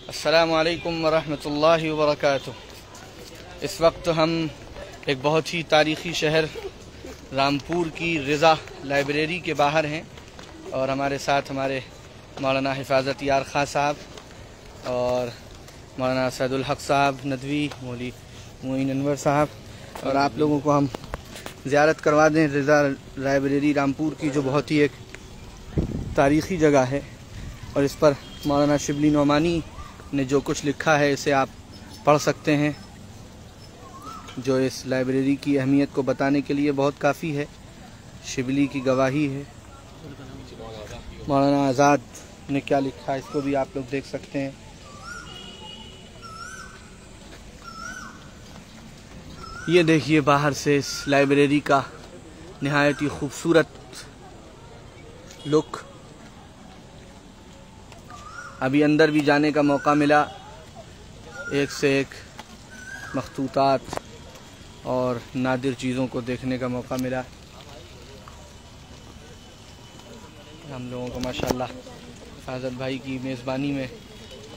अस्सलामु अलैकुम वरहमतुल्लाहि वबरकातुह। इस वक्त हम एक बहुत ही तारीख़ी शहर रामपुर की रिज़ा लाइब्रेरी के बाहर हैं और हमारे साथ हमारे मौलाना हिफाजत यार खां साहब और मौलाना सैदुल हक साहब नदवी, मौली मोइन अनवर साहब, और आप लोगों को हम ज़ियारत करवा दें रिज़ा लाइब्रेरी रामपुर की, जो बहुत ही एक तारीख़ी जगह है। और इस पर मौलाना शिबली नोमानी ने जो कुछ लिखा है इसे आप पढ़ सकते हैं, जो इस लाइब्रेरी की अहमियत को बताने के लिए बहुत काफ़ी है। शिबली की गवाही है। मौलाना आज़ाद ने क्या लिखा है इसको भी आप लोग देख सकते हैं। ये देखिए बाहर से इस लाइब्रेरी का निहायत ही खूबसूरत लुक। अभी अंदर भी जाने का मौका मिला, एक से एक मखतूतात और नादिर चीज़ों को देखने का मौका मिला। हम लोगों को माशाअल्लाह हिफाजत भाई की मेज़बानी में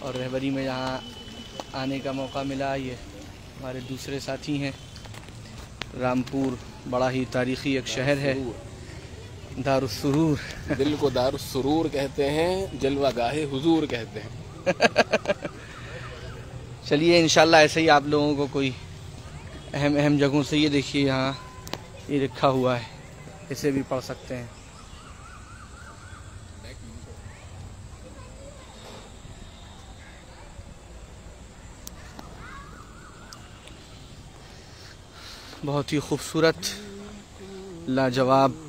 और रहबरी में यहाँ आने का मौका मिला। ये हमारे दूसरे साथी हैं। रामपुर बड़ा ही तारीख़ी एक शहर है, दारुस्सुरूर। दिल को दारुस्सुरूर कहते हैं, जलवा गाहे हुजूर कहते हैं। चलिए इंशाल्लाह ऐसे ही आप लोगों को कोई अहम जगहों से, ये देखिए यहाँ ये लिखा हुआ है, इसे भी पढ़ सकते हैं। बहुत ही खूबसूरत लाजवाब